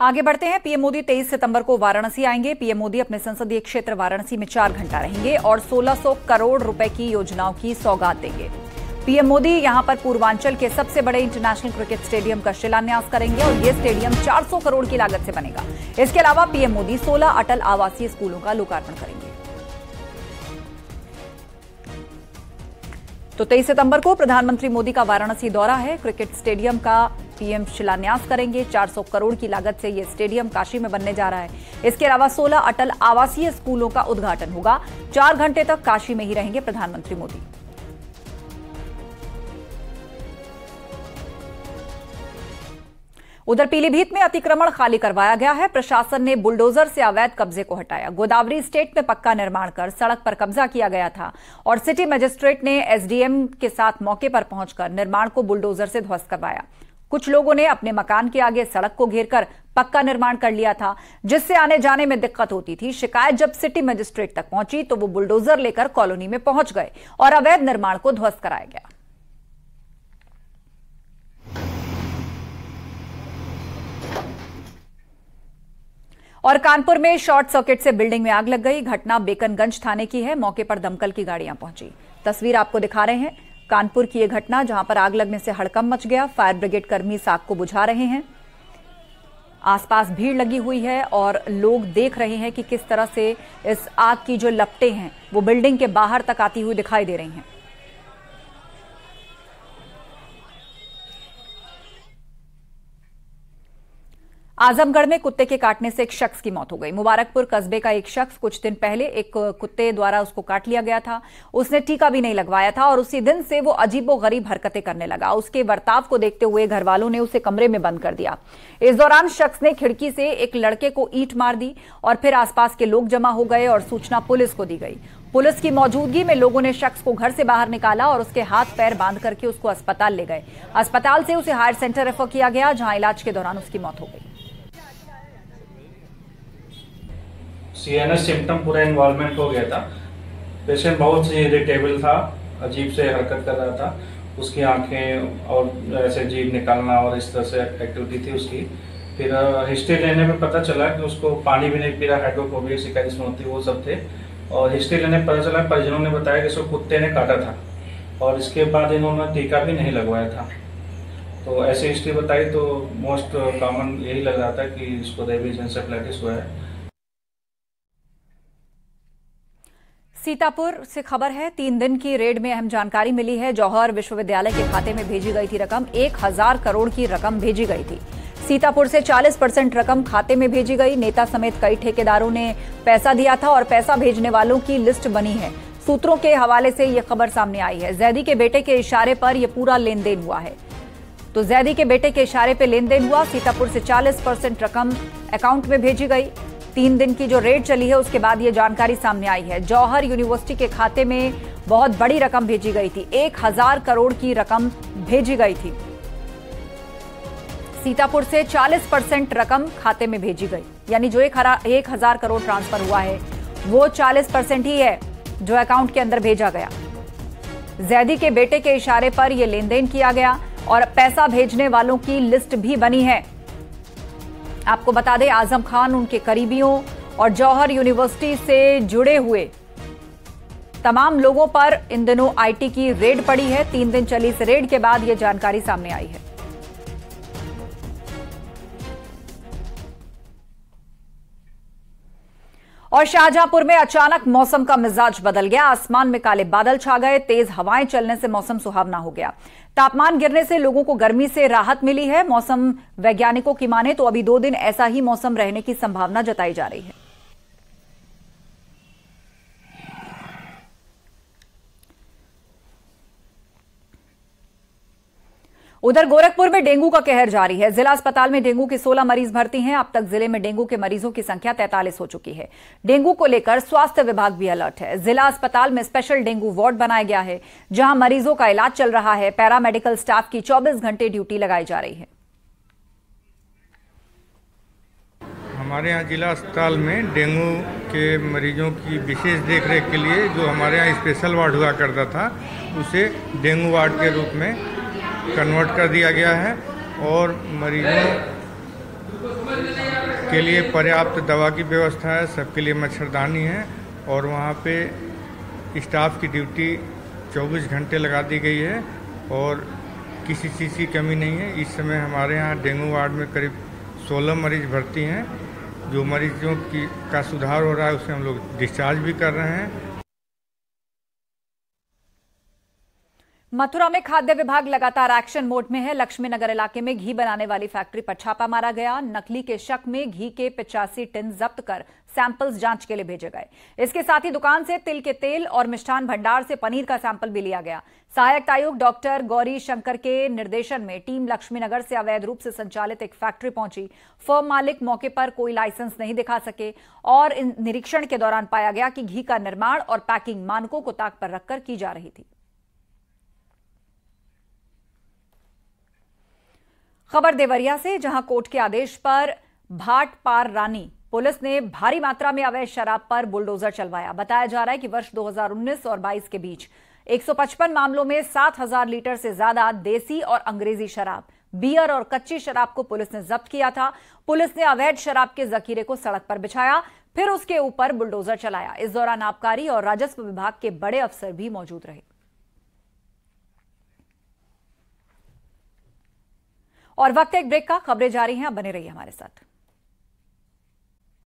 आगे बढ़ते हैं। पीएम मोदी 23 सितंबर को वाराणसी आएंगे। पीएम मोदी अपने संसदीय क्षेत्र वाराणसी में 4 घंटा रहेंगे और 1600 करोड़ रुपए की योजनाओं की सौगात देंगे। पीएम मोदी यहां पर पूर्वांचल के सबसे बड़े इंटरनेशनल क्रिकेट स्टेडियम का शिलान्यास करेंगे और यह स्टेडियम 400 करोड़ की लागत से बनेगा। इसके अलावा पीएम मोदी 16 अटल आवासीय स्कूलों का लोकार्पण करेंगे। तो 23 सितंबर को प्रधानमंत्री मोदी का वाराणसी दौरा है। क्रिकेट स्टेडियम का पीएम शिलान्यास करेंगे। 400 करोड़ की लागत से यह स्टेडियम काशी में बनने जा रहा है। इसके अलावा 16 अटल आवासीय स्कूलों का उद्घाटन होगा। 4 घंटे तक काशी में ही रहेंगे प्रधानमंत्री मोदी। उधर पीलीभीत में अतिक्रमण खाली करवाया गया है। प्रशासन ने बुलडोजर से अवैध कब्जे को हटाया। गोदावरी स्टेट में पक्का निर्माण कर सड़क पर कब्जा किया गया था और सिटी मजिस्ट्रेट ने एसडीएम के साथ मौके पर पहुंचकर निर्माण को बुलडोजर से ध्वस्त करवाया। कुछ लोगों ने अपने मकान के आगे सड़क को घेरकर पक्का निर्माण कर लिया था, जिससे आने जाने में दिक्कत होती थी। शिकायत जब सिटी मजिस्ट्रेट तक पहुंची तो वो बुलडोजर लेकर कॉलोनी में पहुंच गए और अवैध निर्माण को ध्वस्त कराया गया। और कानपुर में शॉर्ट सर्किट से बिल्डिंग में आग लग गई। घटना बेकनगंज थाने की है। मौके पर दमकल की गाड़ियां पहुंची। तस्वीर आपको दिखा रहे हैं कानपुर की यह घटना, जहां पर आग लगने से हड़कंप मच गया। फायर ब्रिगेड कर्मी इस आग को बुझा रहे हैं। आसपास भीड़ लगी हुई है और लोग देख रहे हैं कि किस तरह से इस आग की जो लपटें हैं वो बिल्डिंग के बाहर तक आती हुई दिखाई दे रही हैं। आजमगढ़ में कुत्ते के काटने से एक शख्स की मौत हो गई। मुबारकपुर कस्बे का एक शख्स कुछ दिन पहले एक कुत्ते द्वारा उसको काट लिया गया था। उसने टीका भी नहीं लगवाया था और उसी दिन से वो अजीबोगरीब हरकतें करने लगा। उसके बर्ताव को देखते हुए घर वालों ने उसे कमरे में बंद कर दिया। इस दौरान शख्स ने खिड़की से एक लड़के को ईंट मार दी और फिर आसपास के लोग जमा हो गए और सूचना पुलिस को दी गई। पुलिस की मौजूदगी में लोगों ने शख्स को घर से बाहर निकाला और उसके हाथ पैर बांध करके उसको अस्पताल ले गए। अस्पताल से उसे हायर सेंटर रेफर किया गया, जहां इलाज के दौरान उसकी मौत हो गई। सीएनएस सिम्टम पूरा इन्वॉल्वमेंट हो गया था। पेशेंट बहुत से इरिटेबल था, अजीब से हरकत कर रहा था। उसकी आंखें और ऐसे जीभ निकालना और इस तरह से एक्टिविटी थी उसकी। फिर हिस्ट्री लेने में पता चला कि उसको पानी भी नहीं पी रहा, हाइड्रोफोबिया शिकायत इसमें होती, वो सब थे। और हिस्ट्री लेने पता चला, परिजनों ने बताया कि इसको कुत्ते ने काटा था और इसके बाद इन्होंने टीका भी नहीं लगवाया था। तो ऐसी हिस्ट्री बताई तो मोस्ट कॉमन यही लग रहा था कि इसको रेबीज एन्सेफेलाइटिस हुआ है। सीतापुर से खबर है। 3 दिन की रेड में अहम जानकारी मिली है। जौहर विश्वविद्यालय के खाते में भेजी गई थी रकम। 1000 करोड़ की रकम भेजी गई थी। सीतापुर से 40% रकम खाते में भेजी गई। नेता समेत कई ठेकेदारों ने पैसा दिया था और पैसा भेजने वालों की लिस्ट बनी है। सूत्रों के हवाले से यह खबर सामने आई है। जैदी के बेटे के इशारे पर यह पूरा लेन देन हुआ है। तो जैदी के बेटे के इशारे पर लेन देन हुआ। सीतापुर से 40% रकम अकाउंट में भेजी गई। 3 दिन की जो रेड चली है उसके बाद यह जानकारी सामने आई है। जौहर यूनिवर्सिटी के खाते में बहुत बड़ी रकम भेजी गई थी। 1000 करोड़ की रकम भेजी गई थी। सीतापुर से 40% रकम खाते में भेजी गई, यानी जो 1000 करोड़ ट्रांसफर हुआ है वो 40% ही है जो अकाउंट के अंदर भेजा गया। जैदी के बेटे के इशारे पर यह लेन देन किया गया और पैसा भेजने वालों की लिस्ट भी बनी है। आपको बता दें, आजम खान, उनके करीबियों और जौहर यूनिवर्सिटी से जुड़े हुए तमाम लोगों पर इन दिनों आईटी की रेड पड़ी है। 3 दिन चली इस रेड के बाद यह जानकारी सामने आई है। और शाहजहांपुर में अचानक मौसम का मिजाज बदल गया। आसमान में काले बादल छा गए। तेज हवाएं चलने से मौसम सुहावना हो गया। तापमान गिरने से लोगों को गर्मी से राहत मिली है। मौसम वैज्ञानिकों की माने तो अभी 2 दिन ऐसा ही मौसम रहने की संभावना जताई जा रही है। उधर गोरखपुर में डेंगू का कहर जारी है। जिला अस्पताल में डेंगू के 16 मरीज भर्ती हैं। अब तक जिले में डेंगू के मरीजों की संख्या 43 हो चुकी है। डेंगू को लेकर स्वास्थ्य विभाग भी अलर्ट है। जिला अस्पताल में स्पेशल डेंगू वार्ड बनाया गया है, जहां मरीजों का इलाज चल रहा है। पैरामेडिकल स्टाफ की 24 घंटे ड्यूटी लगाई जा रही है। हमारे यहाँ जिला अस्पताल में डेंगू के मरीजों की विशेष देखरेख के लिए जो हमारे यहाँ स्पेशल वार्ड हुआ करता था, उसे डेंगू वार्ड के रूप में कन्वर्ट कर दिया गया है और मरीजों के लिए पर्याप्त दवा की व्यवस्था है, सबके लिए मच्छरदानी है और वहाँ पे स्टाफ की ड्यूटी 24 घंटे लगा दी गई है और किसी चीज़ की कमी नहीं है। इस समय हमारे यहाँ डेंगू वार्ड में करीब 16 मरीज भर्ती हैं। जो मरीजों का सुधार हो रहा है उसे हम लोग डिस्चार्ज भी कर रहे हैं। मथुरा में खाद्य विभाग लगातार एक्शन मोड में है। लक्ष्मी नगर इलाके में घी बनाने वाली फैक्ट्री पर छापा मारा गया। नकली के शक में घी के 85 टिन जब्त कर सैंपल्स जांच के लिए भेजे गए। इसके साथ ही दुकान से तिल के तेल और मिष्ठान भंडार से पनीर का सैंपल भी लिया गया। सहायक आयुक्त डॉक्टर गौरी शंकर के निर्देशन में टीम लक्ष्मी नगर से अवैध रूप से संचालित एक फैक्ट्री पहुंची। फर्म मालिक मौके पर कोई लाइसेंस नहीं दिखा सके और इन निरीक्षण के दौरान पाया गया कि घी का निर्माण और पैकिंग मानकों को ताक पर रखकर की जा रही थी। खबर देवरिया से, जहां कोर्ट के आदेश पर भाट पार रानी पुलिस ने भारी मात्रा में अवैध शराब पर बुलडोजर चलवाया। बताया जा रहा है कि वर्ष 2019 और 22 के बीच 155 मामलों में 7,000 लीटर से ज्यादा देसी और अंग्रेजी शराब, बियर और कच्ची शराब को पुलिस ने जब्त किया था। पुलिस ने अवैध शराब के जखीरे को सड़क पर बिछाया, फिर उसके ऊपर बुलडोजर चलाया। इस दौरान आबकारी और राजस्व विभाग के बड़े अफसर भी मौजूद रहे। और वक्त एक ब्रेक का, खबरें जारी हैं, अब बने रहिए हमारे साथ।